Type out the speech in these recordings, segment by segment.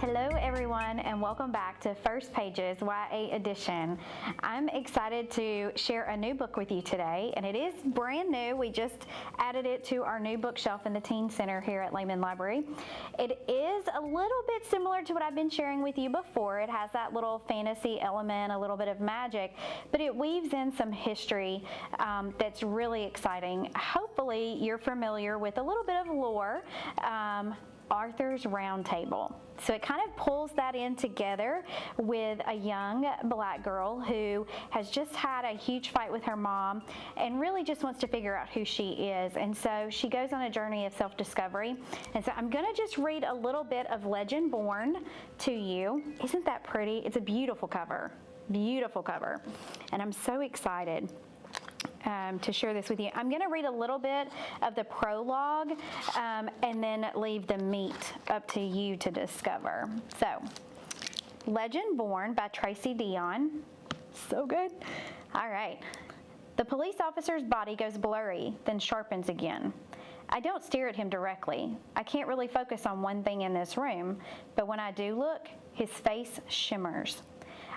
Hello everyone and welcome back to First Pages YA Edition. I'm excited to share a new book with you today, and it is brand new. We just added it to our new bookshelf in the Teen Center here at Lehman Library. It is a little bit similar to what I've been sharing with you before. It has that little fantasy element, a little bit of magic, but it weaves in some history that's really exciting. Hopefully you're familiar with a little bit of lore. Arthur's Round Table. So it kind of pulls that in together with a young black girl who has just had a huge fight with her mom and really just wants to figure out who she is. And so she goes on a journey of self-discovery. And so I'm going to just read a little bit of Legendborn to you. Isn't that pretty? It's a beautiful cover. Beautiful cover. And I'm so excited to share this with you. I'm going to read a little bit of the prologue and then leave the meat up to you to discover. So, Legendborn by Tracy Dion. So good. All right. The police officer's body goes blurry, then sharpens again. I don't stare at him directly. I can't really focus on one thing in this room, but when I do look, his face shimmers.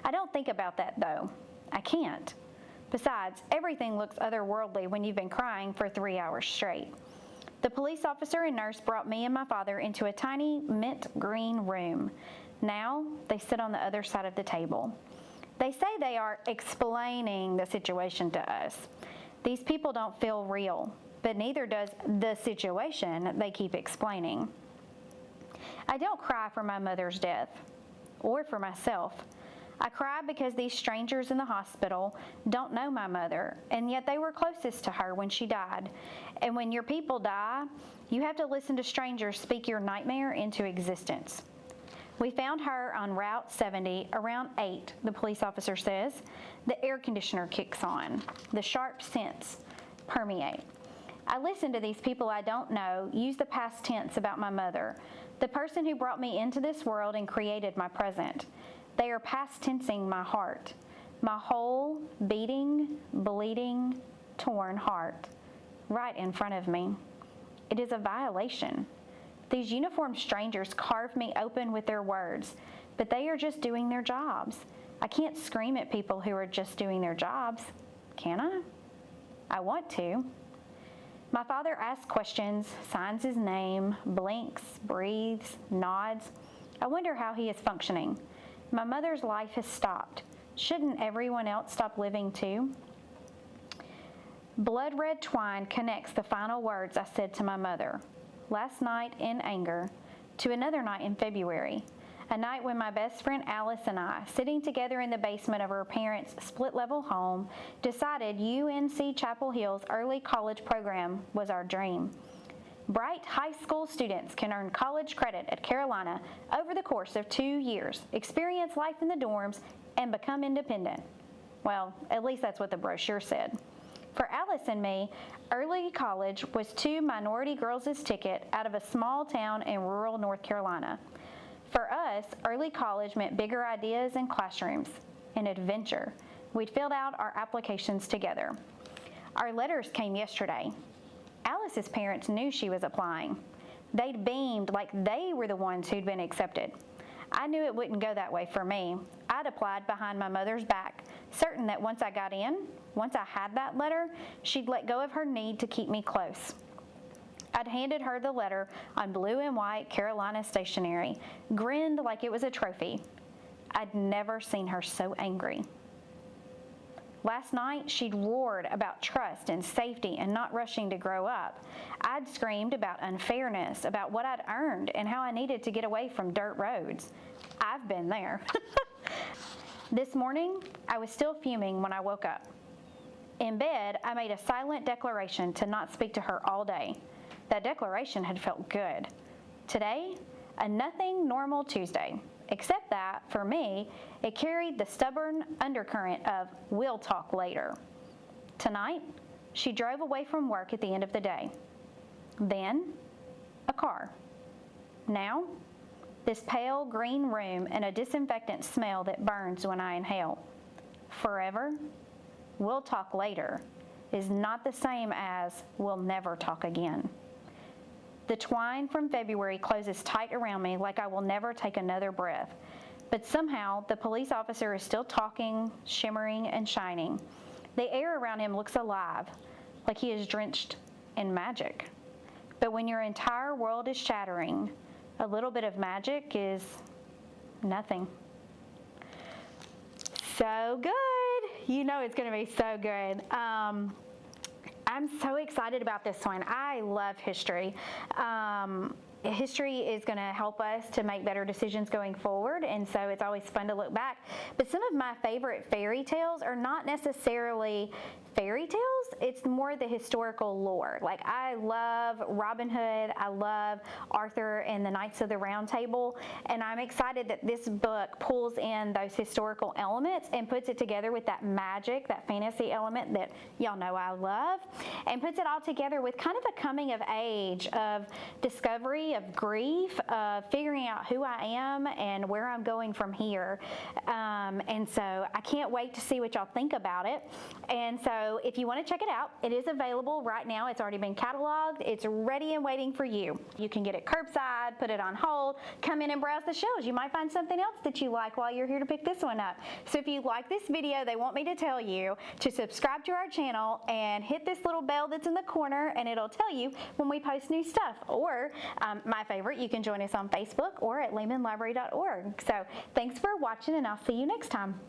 I don't think about that though. I can't. Besides, everything looks otherworldly when you've been crying for 3 hours straight. The police officer and nurse brought me and my father into a tiny mint green room. Now they sit on the other side of the table. They say they are explaining the situation to us. These people don't feel real, but neither does the situation they keep explaining. I don't cry for my mother's death or for myself. I cry because these strangers in the hospital don't know my mother, and yet they were closest to her when she died. And when your people die, you have to listen to strangers speak your nightmare into existence. We found her on Route 70 around 8, the police officer says. The air conditioner kicks on. The sharp scents permeate. I listen to these people I don't know use the past tense about my mother, the person who brought me into this world and created my present. They are past tensing my heart, my whole beating, bleeding, torn heart, right in front of me. It is a violation. These uniformed strangers carve me open with their words, but they are just doing their jobs. I can't scream at people who are just doing their jobs, can I? I want to. My father asks questions, signs his name, blinks, breathes, nods. I wonder how he is functioning. My mother's life has stopped. Shouldn't everyone else stop living too? Blood red twine connects the final words I said to my mother. Last night in anger, to another night in February, a night when my best friend Alice and I, sitting together in the basement of her parents' split-level home, decided UNC Chapel Hill's early college program was our dream. Bright high school students can earn college credit at Carolina over the course of 2 years, experience life in the dorms, and become independent. Well, at least that's what the brochure said. For Alice and me, early college was 2 minority girls' ticket out of a small town in rural North Carolina. For us, early college meant bigger ideas and classrooms, an adventure. We'd filled out our applications together. Our letters came yesterday. Alice's parents knew she was applying. They'd beamed like they were the ones who'd been accepted. I knew it wouldn't go that way for me. I'd applied behind my mother's back, certain that once I got in, once I had that letter, she'd let go of her need to keep me close. I'd handed her the letter on blue and white Carolina stationery, grinned like it was a trophy. I'd never seen her so angry. Last night, she'd roared about trust and safety and not rushing to grow up. I'd screamed about unfairness, about what I'd earned and how I needed to get away from dirt roads. I've been there. This morning, I was still fuming when I woke up. In bed, I made a silent declaration to not speak to her all day. That declaration had felt good. Today, a nothing normal Tuesday. Except that, for me, it carried the stubborn undercurrent of we'll talk later. Tonight, she drove away from work at the end of the day. Then, a car. Now, this pale green room and a disinfectant smell that burns when I inhale. Forever, we'll talk later is not the same as we'll never talk again. The twine from February closes tight around me like I will never take another breath. But somehow, the police officer is still talking, shimmering, and shining. The air around him looks alive, like he is drenched in magic. But when your entire world is shattering, a little bit of magic is nothing. So good. You know it's going to be so good. I'm so excited about this one. I love history. History is going to help us to make better decisions going forward, and so it's always fun to look back. But some of my favorite fairy tales are not necessarily fairy tales, it's more the historical lore. Like, I love Robin Hood, I love Arthur and the Knights of the Round Table, and I'm excited that this book pulls in those historical elements and puts it together with that magic, that fantasy element that y'all know I love, and puts it all together with kind of a coming of age, of discovery, of grief, of figuring out who I am and where I'm going from here. And so I can't wait to see what y'all think about it. And so if you want to check it out, it is available right now. It's already been cataloged. It's ready and waiting for you. You can get it curbside, put it on hold, come in and browse the shelves. You might find something else that you like while you're here to pick this one up. So if you like this video, they want me to tell you to subscribe to our channel and hit this little bell that's in the corner, and it'll tell you when we post new stuff. Or my favorite, you can join us on Facebook or at lehmanlibrary.org. So thanks for watching, and I'll see you next time.